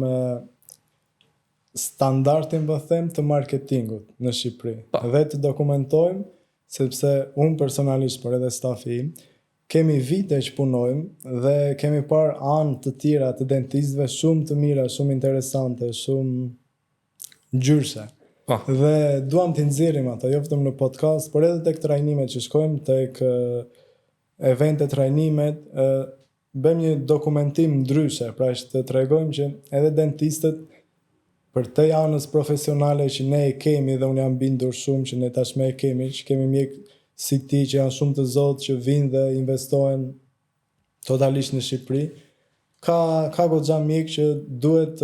standardin të marketingut në Shqipëri. Dhe të dokumentojmë, sepse unë personalisht, por edhe stafi im, kemi vite që punojmë dhe kemi parë anë të tjera të dentistëve shumë të mira, shumë interesante, shumë ngjyrse. Dhe duam t'i nxjerrim ato, jo vetëm në podcast, por edhe tek trajnimet që shkojmë, tek evente trajnimet, bëjmë një dokumentim ndryshe, pra që të tregojmë që edhe dentistët për të anës profesionale që ne e kemi dhe unë jam bindur shumë që ne tashmë e kemi, që kemi mjek si ti që janë shumë të zotë që vinë dhe investojnë totalisht në Shqipëri, ka goxha mjek që duhet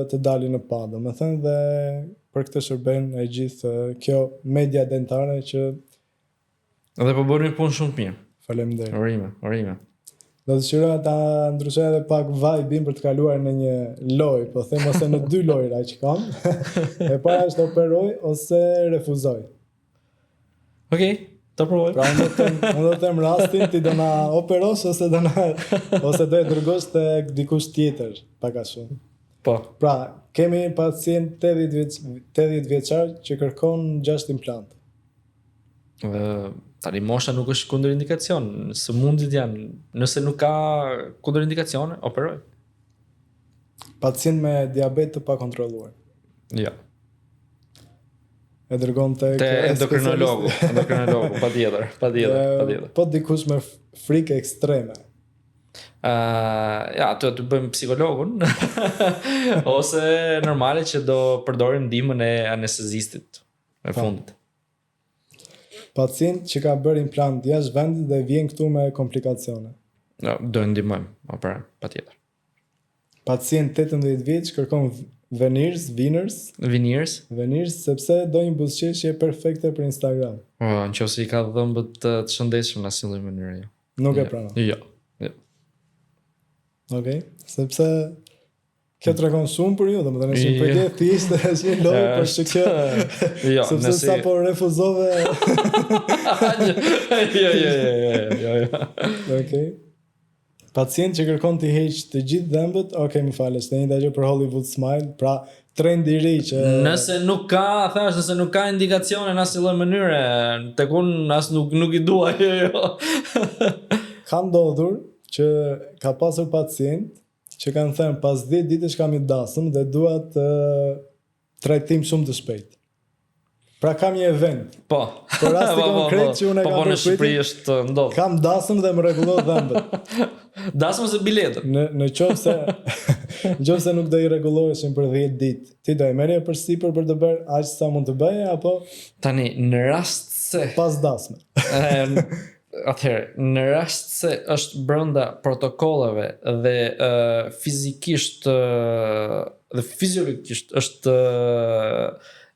të dalin në pa, domethënë dhe për këtë shërben e gjithë kjo media dentare që dhe po bëni punë shumë mirë. Faleminderit. Orime. Do të shiroj ta ndryshoj edhe pak vibe-in për të kaluar në një lojë, po them ose në 2 lojra që kam. E para është operoj ose refuzoj. Okej, të provoj. Pra unë do të them rastin ti do na operosh ose do e dërgosh tek dikush tjetër, pak a shumë. Po. Pra, kemi pacient 80 vjeçar që kërkon 6 implantë. Tani mosha nuk është kundërindikacion, së mundit janë, nëse nuk ka kundërindikacione, operoj. Pacient me diabet të pakontrolluar. Ja. E dërgon tek endokrinologu, patjetër. Po dikush me frikë ekstreme. Ato të bëjmë psikologun ose normale që do përdorim ndihmën e anestezistit në fundit. Pacient që ka bërë implant jashtë vendit dhe vjen këtu me komplikacione. Do ndihmojmë, patjetër. Pacient 18 vjeç kërkon veneers sepse do një buzëqeshje perfekte për Instagram. Nëse i ka dhëmbët të shëndetshëm në asnjë mënyrë. Nuk e pranon. Jo. Okej, sepse kjo tregon shumë për ju, domethënë është një pyetje thjesht, është një lojë për shkak që sepse sa po refuzove. Jo. Okej. Pacient që kërkon të heq të gjithë dhëmbët, më falesh, të njëjta gjë për Hollywood Smile, pra trend i ri që nëse nuk ka indikacione në asnjë lloj mënyre, tek unë as nuk i dua. Jo. Ka ndodhur që ka pasur pacient që kanë thënë pas 10 ditësh kam i dasëm dhe duat trajtim shumë të shpejt. Pra kam një event. Po. Për rasti konkret që unë e kam në Shqipëri është ndodh. Kam dasëm dhe më rregullon dhëmbët. Dasëm ose biletën? Në qofse nuk do i rregulloheshin për 10 ditë, ti do e merrje përsipër për të bërë aq sa mund të bëje apo tani në rast se pas dasme. Atëherë, në rast se është brenda protokolleve dhe fizikisht dhe fiziologikisht është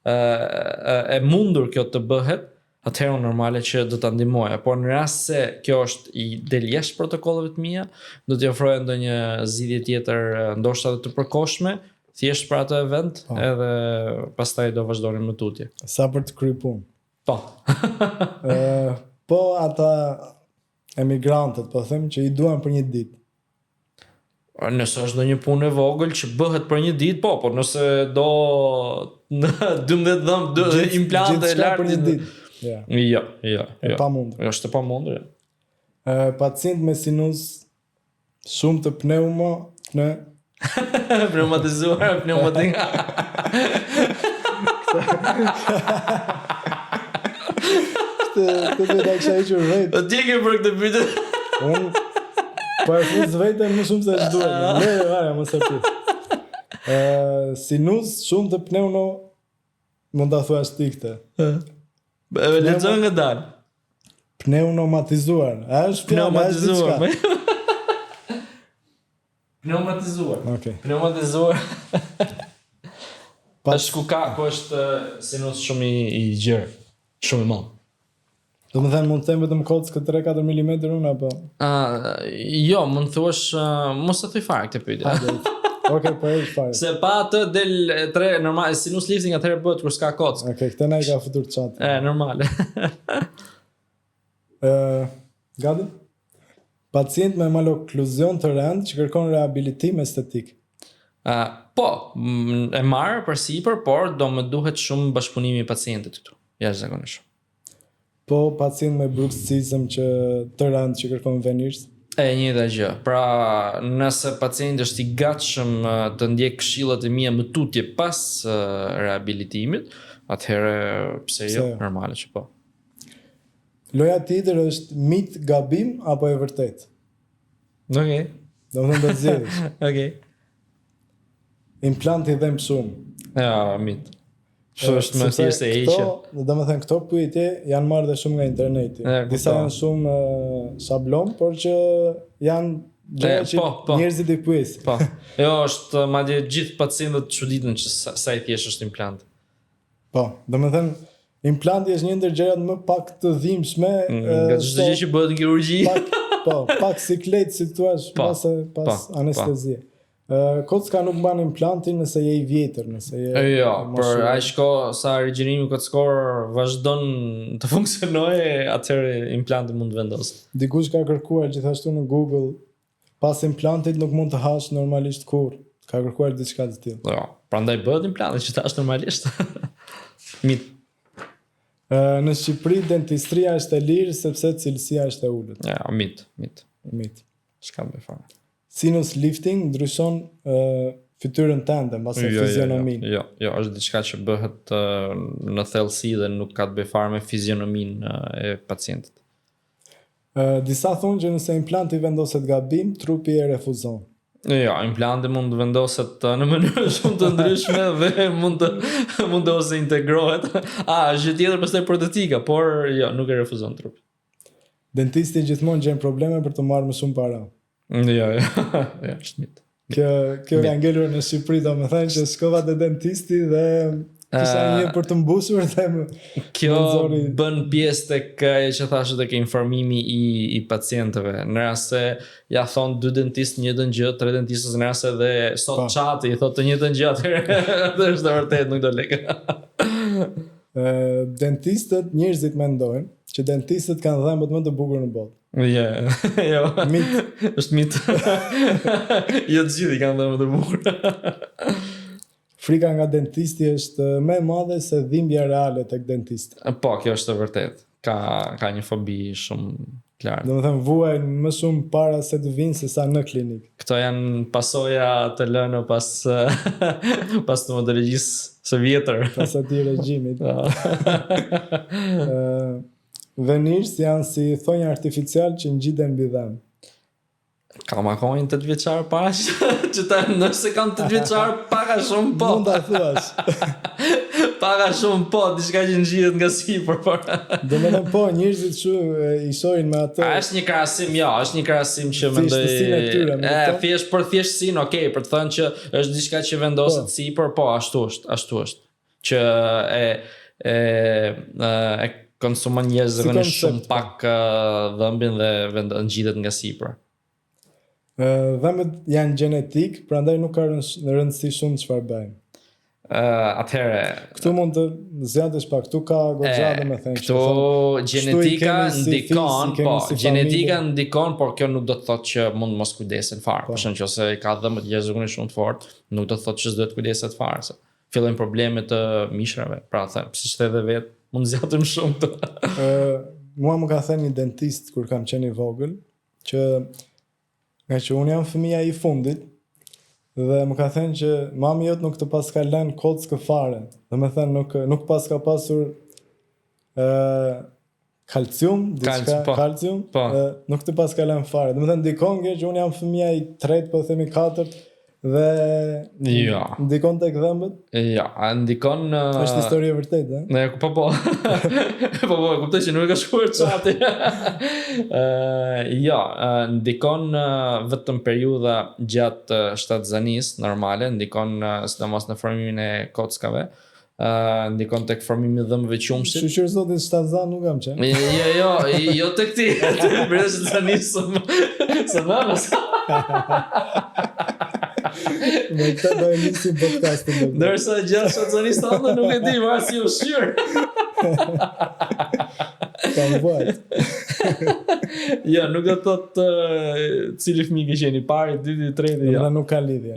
e mundur kjo të bëhet, atëherë normale që do ta ndihmoja. Por në rast se kjo është i del jashtë protokolleve të mia, do t'i ofroj ndonjë zgjidhje tjetër, ndoshta edhe të përkohshme, thjesht për atë event, edhe pastaj do vazhdonim në tutje. Sa për të kryer punë. Po. Po ata emigrantët, po them që i duan për një ditë. Nëse është ndonjë punë e vogël që bëhet për një ditë, po nëse do në 12 dhëmbë implante gjithçka lart për një ditë. Ja. Jo. Pamundur. Është e pamundur. Pacient me sinus shumë të Pneumatizuar, pneumatik. Këtë vetë kisha hequr vetë. Ti ke për këtë pyetje? Unë po e fus vetëm më shumë se ç'duhet. Vaja, mos e pyet. Sinus shumë të pneumo mund ta thuash ti këtë. Lexo nga dal. Pneumatizuar. A është Pneumatizuar. Pneumatizuar. Okej. Pneumatizuar. Është ku është sinus shumë i gjerë, shumë i madh. Do të thënë mund të them vetëm kockë 3-4 mm unë apo? Jo, mund thuash mos e thuj fare këtë pyetje. Okej, po e fare. Se pa atë del 3 normal sinus lifting atëherë bëhet kur s'ka kockë. Okej, këtë na i ka futur çat. Normale. Gati? Pacient me malokluzion të rënd që kërkon rehabilitim estetik. Po, e marrë për sipër, por do më duhet shumë bashkëpunimi i pacientit këtu. Jashtëzakonisht. Po pacient me bruxizëm që të rënd që kërkon venirës. E njëjta gjë. Pra, nëse pacienti është i gatshëm të ndjek këshillat e mia më tutje pas rehabilitimit, atëherë pse jo, normale që po. Loja tjetër është mit, gabim apo e vërtet? Okej. Do të thënë do zgjedhësh. Okej. Implanti dhem shumë. Ja, mit. Është më thjesht e heqje. Do të thënë këto pyetje janë marrë dhe shumë nga interneti. Disa janë shumë shablon, por që janë gjëra që njerëzit i pyesin. Po. Jo, është madje gjithë pacientët çuditën që sa i thjesht është implant. Po, do të thënë implanti është një ndër gjërat më pak të dhimbshme nga çdo gjë që bëhet në kirurgji. Pak siklet si thua pas anestezie. Kocka nuk ban implantin nëse je i vjetër, nëse je jo, për aq kohë sa rigjerimi kockor vazhdon të funksionojë, atëherë implanti mund të vendoset. Dikush ka kërkuar gjithashtu në Google pas implantit nuk mund të hash normalisht kurrë. Ka kërkuar diçka të tillë. Jo, prandaj bëhet implanti që tash normalisht. Mit. Në Shqipëri dentistria është e lirë sepse cilësia është e ulët. Ja, mit. S'ka më fare. Sinus lifting ndryshon fytyrën tënde mbasi fizionominë. Jo, është diçka që bëhet në thellësi dhe nuk ka të bëjë fare me fizionominë e pacientit. Disa thonë që nëse implanti vendoset gabim, trupi e refuzon. Jo, implanti mund të vendoset në mënyra shumë të ndryshme dhe mund të ose integrohet. Është tjetër pastaj protetika, por jo, nuk e refuzon trupi. Dentisti gjithmonë gjen probleme për të marrë më shumë para. Jo, është mit. Kjo ka ngelur në Shqipëri, domethënë që shkova te dentisti dhe kisha një për të mbusur dhe kjo bën pjesë tek ajo që thashë tek informimi i pacientëve. Në rast se ja thon 2 dentistë një njëjtën gjë, 3 dentistës në rast se dhe sot çati i thotë të njëjtën gjë, atëherë është vërtet nuk do lek. Dentistët, njerëzit mendojnë që dentistët kanë dhëmbët më të bukur në botë. Jo. Mit. Është mit. Jo të gjithë kanë dhëmbët të bukur. Frika nga dentisti është më e madhe se dhimbja reale tek dentisti. Po, kjo është e vërtet. Ka një fobi shumë qartë. Domethënë vuajnë më shumë para se të vinë se sa në klinikë. Këto janë pasoja të lënë pas stomatologjisë së vjetër. Pas atij regjimit. Venirës janë si thonjë artificial që ngjiten mbi dëm. Ka makojnë 8 vjeçar pash, që ta nëse kanë 8 vjeçar, paka shumë po. Mund ta thuash. Paka shumë po, diçka që ngjitet nga sipër, por. Domethënë po, njerëzit i shohin me atë. Është një krahasim që mendoj. Thjesht për thjeshtësinë, okay, për të thënë që është diçka që vendoset sipër, po, ashtu është. Që e konsumon njerëzit shumë pak dhëmbin dhe ngjitet nga sipër. Dhëmbët janë gjenetik, prandaj nuk ka rëndësi shumë çfarë bëjmë. Atëherë Këtu mund të zgjatësh pak, këtu ka goxha domethënë. këto gjenetika ndikon, gjenetika ndikon, por kjo nuk do të thotë që mund mos kujdesen fare. Për shembull, nëse ka dhëmbë të jashtëzakonisht shumë të fortë, nuk do të thotë që s'duhet kujdeset fare. Se fillojnë probleme të mishrave. Pra them, siç the edhe vet, mund zgjatëm shumë të. Mua më ka thënë një dentist kur kam qenë i vogël që nga që unë jam fëmia i fundit dhe më ka thënë që mami jot nuk të pas ka lënë kockë fare. Domethënë nuk pas ka pasur kalcium, kalcium, nuk të pas ka lënë fare. Domethënë ndikon që unë jam fëmia i tretë, po themi katërt, dhe ndikon tek dhëmbët? Ja, ndikon është histori e vërtetë, Ne, po. Kuptoj që nuk e ka shkuar çati. Ndikon vetëm periudha gjatë shtatzanisë normale, ndikon sidomos në formimin e kockave. Ndikon tek formimi i dhëmbëve qumshit. Shoqër zotin shtatzan nuk kam qenë. Jo tek ti. Brez shtatzanisë. Së nanas. Me këta do e nisim podcastin. Ndërsa gjatë shtatzanisë nuk e di, ma si u shqyr. Kam vajt. Nuk do thotë cili fëmijë ke qenë, i pari, i dyti, i treti. Nuk ka lidhje.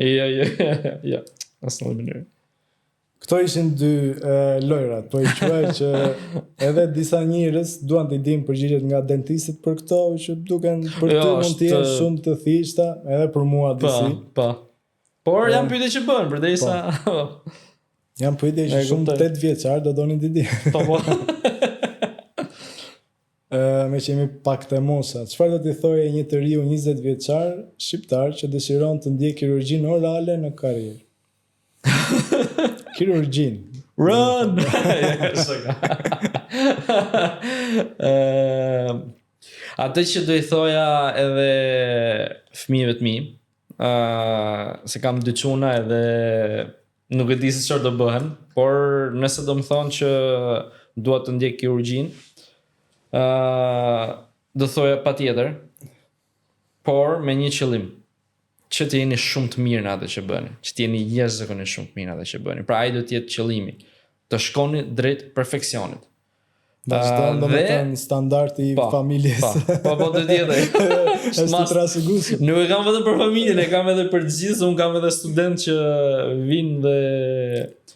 Asnjë mënyrë. Këto ishin dy lojrat, po i quaj që edhe disa njerëz duan të dinë përgjigjet nga dentistët për këto, që duken për ty mund të jenë shumë të thjeshta, edhe për mua disi. Por jam pyetje që bën, përderisa jam pyetje që shumë 8 vjeçar do donin të dinë. Po. Me që jemi pak të mosa, çfarë do t'i thoje një të riu 20 vjeçar shqiptar që dëshiron të ndjek kirurgjinë orale në karrierë? Kirurgjin. Run! Atë që do i thoja edhe fëmijëve të mi, se kam dy çuna edhe nuk e di se çfarë do bëhen, por nëse do më thonë që dua të ndjek kirurgjin, do thoja patjetër, por me një qëllim. Që të jeni shumë të mirë në atë që bëni, që të jeni jashtëzakonisht shumë të mirë në atë që bëni. Pra ai do të jetë qëllimi, të shkoni drejt perfeksionit. Vazhdon domethënë standardi i familjes. Po të tjetër. Është trashëgues. Nuk e kam vetëm për familjen, e kam edhe për të gjithë, unë kam edhe student që vinë dhe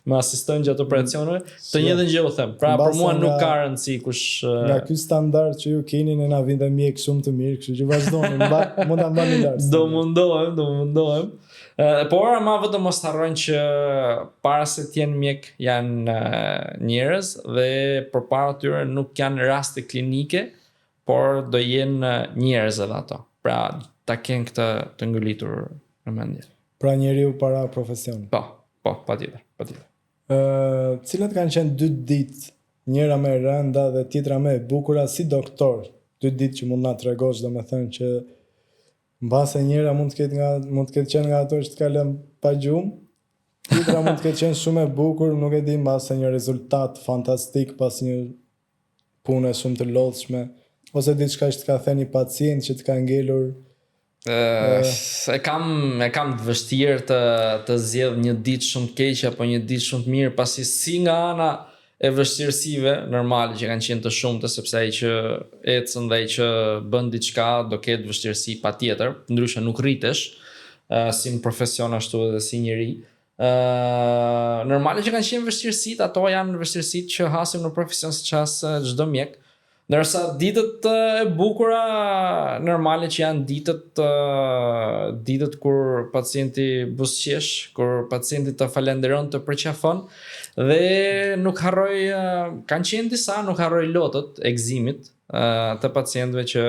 më asistojnë gjatë operacioneve, të njëjtën gjë u them. Pra për mua nuk ka rëndësi kush nga ky standard që ju keni ne na vjen dhe mjek shumë të mirë, kështu që vazhdoni, mund ta mbani lart. Do mundohem. Por ama vetëm mos harrojnë që para se të jenë mjek janë njerëz dhe përpara tyre nuk janë raste klinike, por do jenë njerëz edhe ato. Pra ta kenë këtë të ngëlitur në mendje. Pra njeriu para profesionit. Po, patjetër. Cilat kanë qenë 2 ditë, njëra më e rënda dhe tjetra më e bukura si doktor? 2 ditë që mund na tregosh, domethënë që mbase njëra mund të ketë qenë nga ato që të kalon pa gjumë, tjetra mund të ketë qenë shumë e bukur, nuk e di, mbase një rezultat fantastik pas një pune shumë të lodhshme, ose diçka që të ka thënë një pacient që të ka ngelur. E kam të vështirë të zgjedh një ditë shumë të keqe apo një ditë shumë të mirë, pasi si nga ana e vështirësive normale që kanë qenë të shumta, sepse ai që ecën dhe ai që bën diçka do ketë vështirësi patjetër, ndryshe nuk rritesh si në profesion ashtu edhe si njeri. Normale që kanë qenë vështirësitë, ato janë vështirësitë që hasim në profesion siç has çdo mjek. Ndërsa ditët e bukura normale që janë ditët kur pacienti buzëqesh, kur pacienti të falenderon, të përqafon, dhe nuk harroj, kanë qenë disa, nuk harroj lotët ekzimit të pacientëve që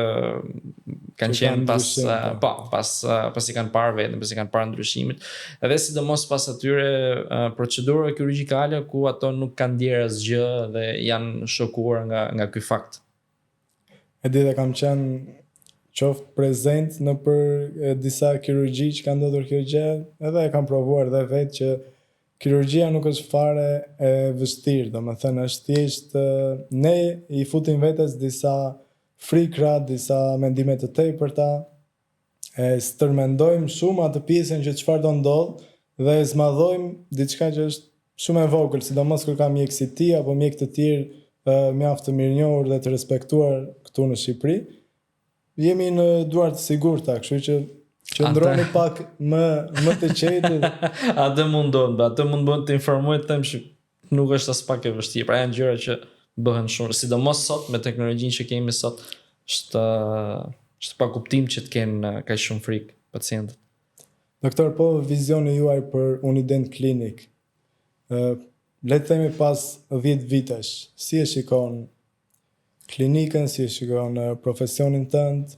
kanë qenë pas i kanë parë vetëm, pas i kanë parë ndryshimin, edhe sidomos pas atyre procedurave kirurgjikale ku ato nuk kanë ndjerë asgjë dhe janë shokuar nga ky fakt. E di dhe kam qenë qoftë prezent në për disa kirurgji që kanë ndodhur kjo gjë, edhe e kam provuar dhe vetë që kirurgjia nuk është fare e vështirë, domethënë është thjesht ne i futim vetes disa frikra, disa mendime të tepërta, e stërmendojmë shumë atë pjesën që çfarë do ndodh dhe e zmadhojmë diçka që është shumë e vogël, sidomos kur ka mjek si ti apo mjek të tjerë mjaft të mirënjohur dhe të respektuar këtu në Shqipëri, jemi në duar të sigurta, kështu që qëndroni pak më të qetë. Atë mundon të informoj të them që nuk është as pak e vështirë. Pra janë gjëra që bëhen shumë, sidomos sot me teknologjinë që kemi sot, është pa kuptim që të kenë kaq shumë frikë pacientët. Doktor, po vizioni juaj për Unident Clinic, le të themi pas 10 vitesh, si e shikon klinikën, si e shikon profesionin tënd?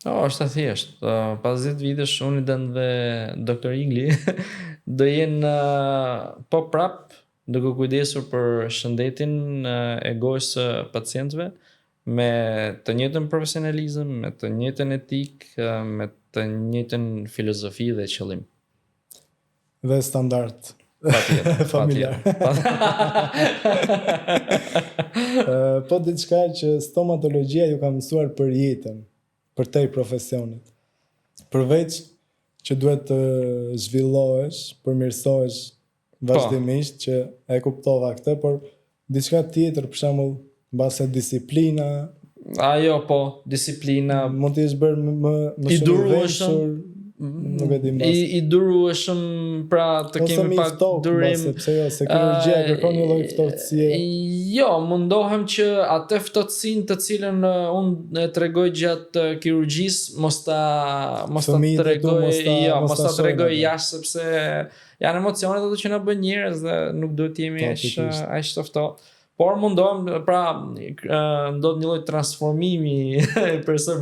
Është thjesht. Pas 10 vitesh Unident dhe Dr. Igli do jenë po prap duke kujdesur për shëndetin e gojës së pacientëve me të njëjtën profesionalizëm, me të njëjtën etikë, me të njëjtën filozofi dhe qëllim. Dhe standard familjar. Po diçka që stomatologjia ju ka mësuar për jetën, për te profesionit. Përveç që duhet të zhvillohesh, përmirësohesh vazhdimisht, që e kuptova këtë, por diçka tjetër, për shembull, mbase disiplina. Ajo po, disiplina. Mund të jesh bërë më shumë i veshur. I durueshëm, pra të kemi pak durim. Sepse jo, se kirurgjia kërkon një lloj ftohtësie. Jo, mundohem që atë ftohtësinë të cilën unë e tregoj gjatë kirurgjisë mos ta tregoj jashtë, sepse janë emocionet ato që na bën njerëz dhe nuk duhet të jemi aq të ftohtë. Por mundohem, pra ndodh një lloj transformimi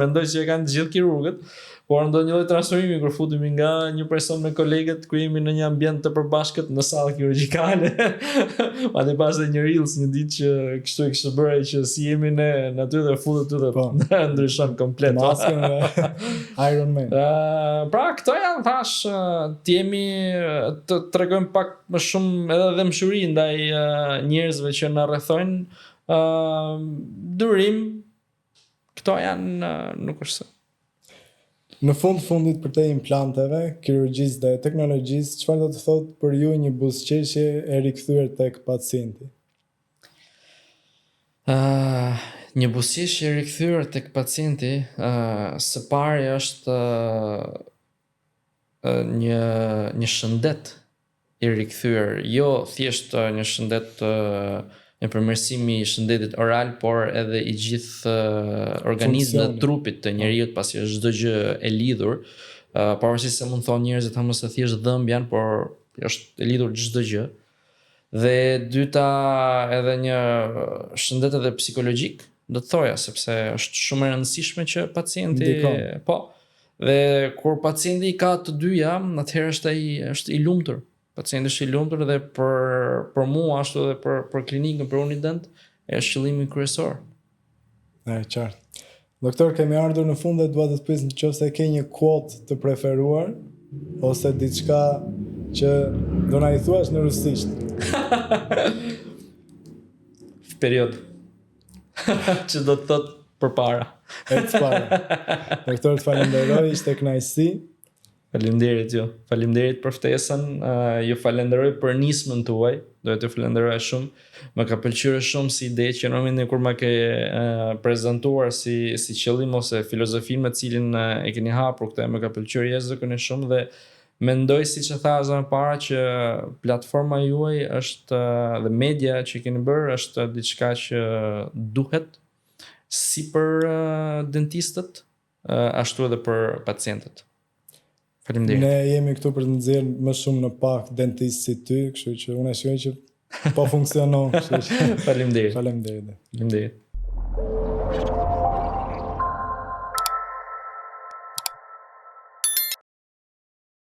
mendoj që e kanë të gjithë kirurgët. Por ndodh një lloj transformimi kur futemi nga një person me kolegët ku jemi në një ambient të përbashkët në sallë kirurgjikale. Madje pas dhe një reels një ditë që kështu e kishte bërë që si jemi ne aty dhe futet aty dhe ndryshon komplet. Maskën Iron Man. Pra këto janë thash të jemi të tregojmë pak më shumë edhe dëmshuri ndaj njerëzve që na rrethojnë, durim. Këto janë nuk është se. Në fundit për te implanteve, kirurgjisë dhe teknologjisë, çfarë do të thotë për ju një buzëqeshje e rikthyer tek pacienti? Një buzëqeshje e rikthyer tek pacienti, së pari është një shëndet i rikthyer, jo thjesht një shëndet në përmirësimi i shëndetit oral, por edhe i gjithë organizmit të trupit të njeriut, pasi është çdo gjë e lidhur, pavarësisht se mund thonë njerëzit thamë se thjesht dhëmb janë, por është e lidhur çdo gjë. Dhe dyta edhe një shëndet edhe psikologjik, do të thoja, sepse është shumë e rëndësishme që pacienti po. Dhe kur pacienti ka të dyja, atëherë është i lumtur. Pacienti është i lumtur dhe për mua ashtu dhe për klinikën, për Unident, është qëllimi kryesor. Qartë. Doktor, kemi ardhur në fund dhe dua të pyes nëse ke një quote të preferuar ose diçka që do na i thuash në rusisht. Period. Që do të thotë përpara. Doktor, të falenderoj, ishte kënaqësi. Faleminderit ju. Faleminderit për ftesën. Ju falenderoj për nismën tuaj. Do t'ju falenderoj shumë. Më ka pëlqyer shumë si ide që në momentin kur më ke prezantuar si qëllim ose filozofinë me cilin e keni hapur këtë, më ka pëlqyer jashtëzakonisht shumë dhe mendoj siç e thash më para që platforma juaj është dhe media që keni bërë është diçka që duhet si për dentistët, ashtu edhe për pacientët. Ne jemi këtu për të nxjerrë më shumë në pak dentistë si ty, kështu që unë shikoj që po funksionon. Faleminderit. Faleminderit.